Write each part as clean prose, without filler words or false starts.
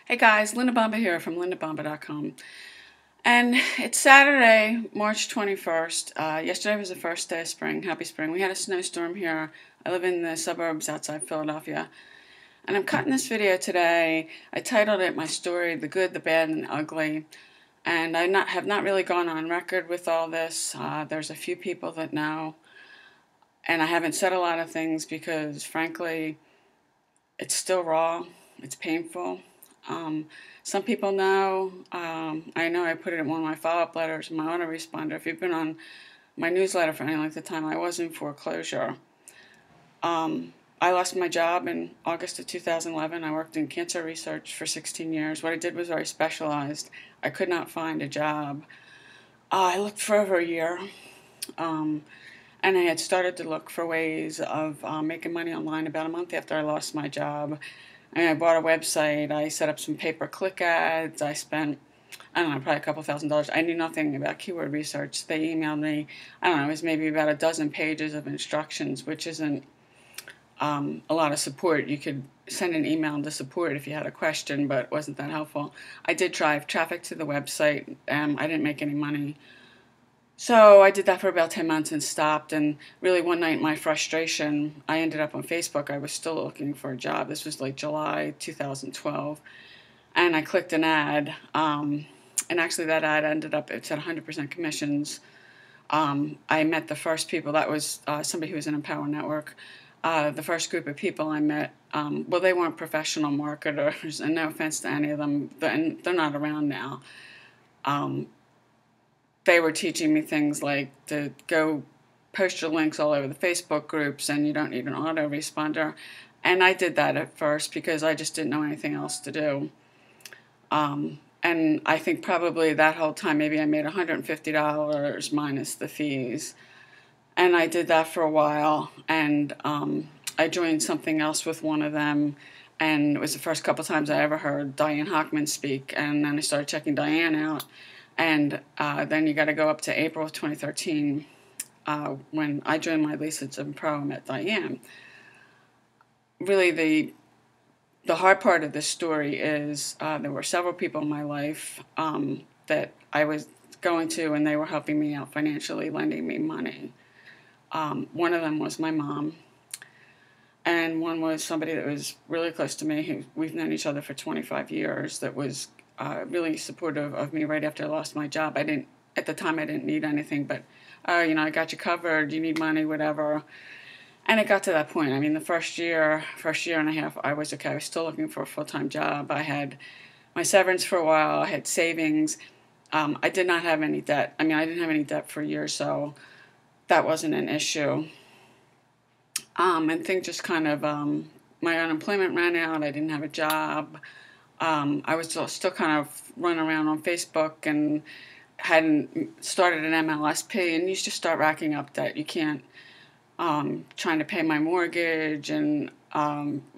Hey guys, Linda Bomba here from lindabomba.com. And it's Saturday, March 21st. Yesterday was the first day of spring. Happy spring. We had a snowstorm here. I live in the suburbs outside Philadelphia. And I'm cutting this video today. I titled it my story, The Good, the Bad, and the Ugly. And have not really gone on record with all this. There's a few people that know. And I haven't said a lot of things because, frankly, it's still raw. It's painful. Um, some people know. I know I put it in one of my follow-up letters, my autoresponder. If you've been on my newsletter for any length of time, I was in foreclosure. I lost my job in August of 2011. I worked in cancer research for 16 years. What I did was very specialized. I could not find a job. I looked for over a year. And I had started to look for ways of making money online about a month after I lost my job. And I bought a website. I set up some pay-per-click ads. I spent, I don't know, probably a couple $1,000s. I knew nothing about keyword research. They emailed me, I don't know, it was maybe about a dozen pages of instructions, which isn't a lot of support. You could send an email to support if you had a question, but it wasn't that helpful. I did drive traffic to the website. I didn't make any money. So I did that for about 10 months and stopped. And really, one night, my frustration, I ended up on Facebook. I was still looking for a job. This was like July 2012. And I clicked an ad. And actually, that ad ended up, it said 100% commissions. I met the first people. That was somebody who was in Empower Network. The first group of people I met, well, they weren't professional marketers. And no offense to any of them, and they're not around now. They were teaching me things like to go post your links all over the Facebook groups and you don't need an autoresponder. And I did that at first because I just didn't know anything else to do. And I think probably that whole time maybe I made $150 minus the fees. And I did that for a while. And I joined something else with one of them. And it was the first couple times I ever heard Diane Hockman speak. And then I started checking Diane out. And then you got to go up to April of 2013 when I joined my Leases and Pro and met Diane. Really, the hard part of this story is there were several people in my life that I was going to, and they were helping me out financially, lending me money. One of them was my mom, and one was somebody that was really close to me, who we've known each other for 25 years, that was really supportive of me right after I lost my job. At the time, I didn't need anything, but, I got you covered, you need money, whatever. And it got to that point. I mean, the first year and a half, I was okay. I was still looking for a full-time job. I had my severance for a while. I had savings. I did not have any debt. I mean, I didn't have any debt for a year, so that wasn't an issue. And things just kind of, my unemployment ran out. I didn't have a job. I was still kind of running around on Facebook and hadn't started an MLSP, and you just start racking up debt. You can't, trying to pay my mortgage and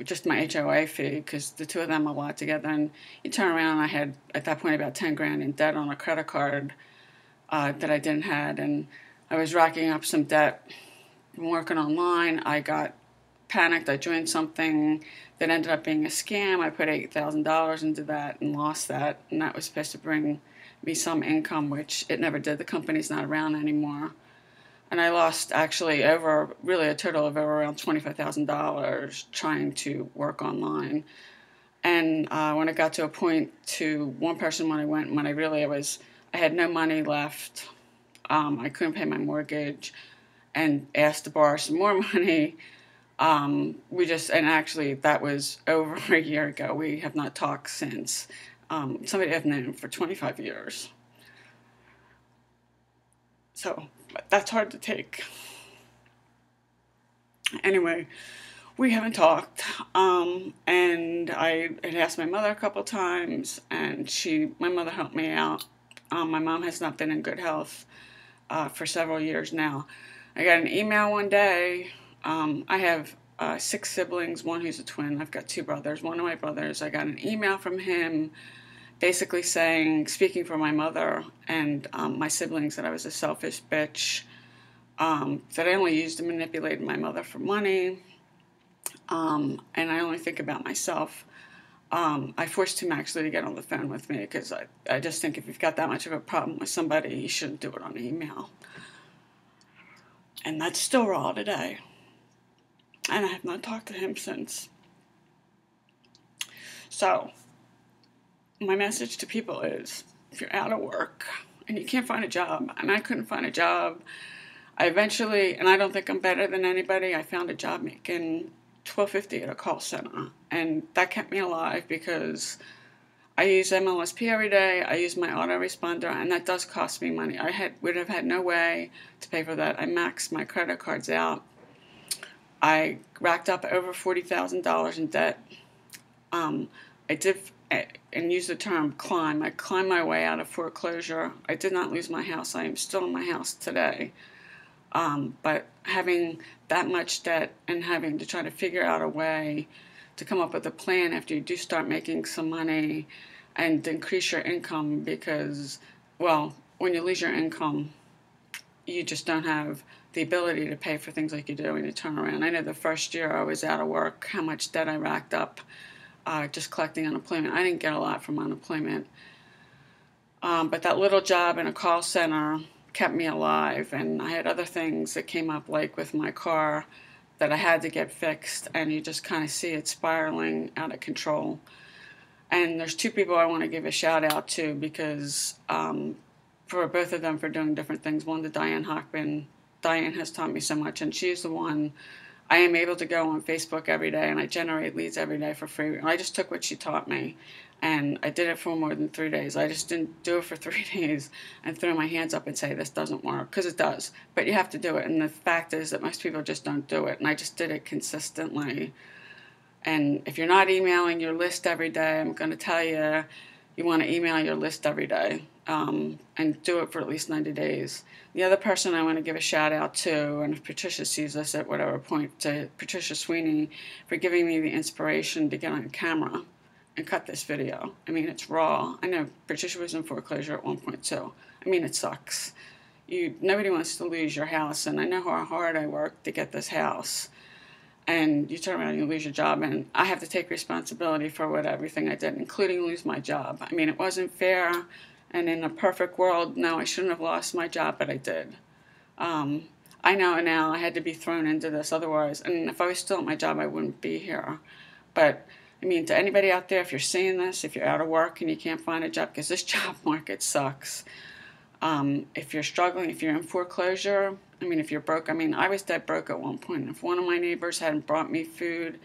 just my HOA fee, because the two of them a lot together. And you turn around, I had at that point about 10 grand in debt on a credit card that I didn't had, and I was racking up some debt from working online. I got panicked. I joined something that ended up being a scam. I put $8,000 into that and lost that, and that was supposed to bring me some income, which it never did. The company's not around anymore. And I lost actually really a total of over around $25,000 trying to work online. And when it got to a point to one person when I had no money left. I couldn't pay my mortgage and asked to borrow some more money. And actually that was over a year ago. We have not talked since. Somebody I've known for 25 years. So that's hard to take. Anyway, we haven't talked. And I had asked my mother a couple times, and my mother helped me out. My mom has not been in good health for several years now. I got an email one day. I have 6 siblings, one who's a twin. I've got 2 brothers. One of my brothers, I got an email from him basically speaking for my mother and my siblings, that I was a selfish bitch, that I only used to manipulate my mother for money, and I only think about myself. I forced him actually to get on the phone with me because I just think if you've got that much of a problem with somebody, you shouldn't do it on email. And that's still raw today. And I have not talked to him since. So, my message to people is, if you're out of work and you can't find a job, and I couldn't find a job, I eventually, and I don't think I'm better than anybody, I found a job making $12.50 at a call center. And that kept me alive because I use MLSP every day. I use my autoresponder, and that does cost me money. Would have had no way to pay for that. I maxed my credit cards out. I racked up over $40,000 in debt. I did, and use the term climb. I climbed my way out of foreclosure. I did not lose my house. I am still in my house today. But having that much debt and having to try to figure out a way to come up with a plan after you do start making some money and increase your income because, well, when you lose your income, you just don't have the ability to pay for things like you do when you turn around. I know the first year I was out of work, how much debt I racked up just collecting unemployment. I didn't get a lot from unemployment. But that little job in a call center kept me alive, and I had other things that came up, like with my car, that I had to get fixed, and you just kind of see it spiraling out of control. And there's two people I want to give a shout out to because for both of them for doing different things. One, to Diane Hockman. Diane has taught me so much, and she's the one. I am able to go on Facebook every day, and I generate leads every day for free. I just took what she taught me, and I did it for more than 3 days. I just didn't do it for 3 days and throw my hands up and say this doesn't work, because it does. But you have to do it, and the fact is that most people just don't do it, and I just did it consistently. And if you're not emailing your list every day, I'm going to tell you, you want to email your list every day, and do it for at least 90 days. The other person I want to give a shout out to, and if Patricia sees this at whatever point, to Patricia Sweeney for giving me the inspiration to get on camera and cut this video. I mean, it's raw. I know Patricia was in foreclosure at one point too. I mean, it sucks. Nobody wants to lose your house, and I know how hard I worked to get this house. And you turn around and you lose your job, and I have to take responsibility for everything I did, including lose my job. I mean, it wasn't fair, and in a perfect world, no, I shouldn't have lost my job, but I did. I know now I had to be thrown into this otherwise, and if I was still at my job, I wouldn't be here. But, I mean, to anybody out there, if you're seeing this, if you're out of work and you can't find a job, because this job market sucks. If you're struggling, if you're in foreclosure, I mean, if you're broke, I mean, I was dead broke at one point. If one of my neighbors hadn't brought me food,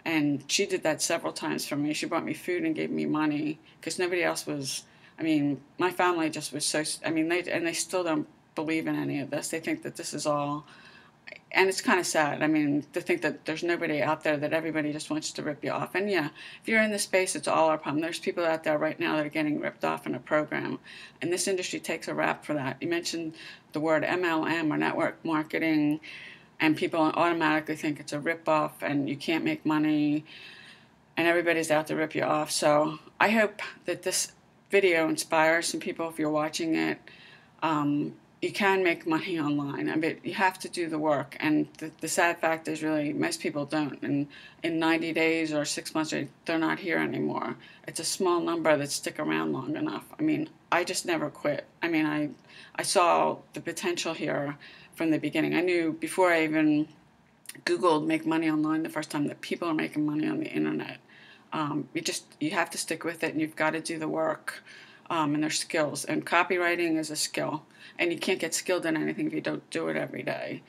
and she did that several times for me, she brought me food and gave me money, because nobody else was, I mean, my family just was so, I mean, they still don't believe in any of this. They think that this is all, and it's kind of sad. I mean, to think that there's nobody out there, that everybody just wants to rip you off. And yeah, if you're in this space, it's all our problem. There's people out there right now that are getting ripped off in a program, and this industry takes a rap for that. You mentioned the word MLM, or network marketing, and people automatically think it's a rip-off and you can't make money, and everybody's out to rip you off. So I hope that this video inspires some people. If you're watching it, you can make money online. I mean, you have to do the work, and the sad fact is really most people don't, and in 90 days or 6 months they're not here anymore. It's a small number that stick around long enough. I mean, I just never quit. I mean, I saw the potential here from the beginning. I knew before I even Googled make money online the first time that people are making money on the internet. You have to stick with it, and you've got to do the work. And their skills. And copywriting is a skill. And you can't get skilled in anything if you don't do it every day.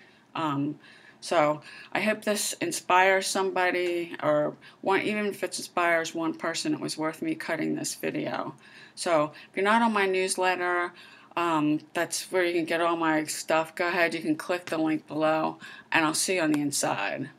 So I hope this inspires somebody, or even if it inspires one person, it was worth me cutting this video. So if you're not on my newsletter, that's where you can get all my stuff. Go ahead, you can click the link below, and I'll see you on the inside.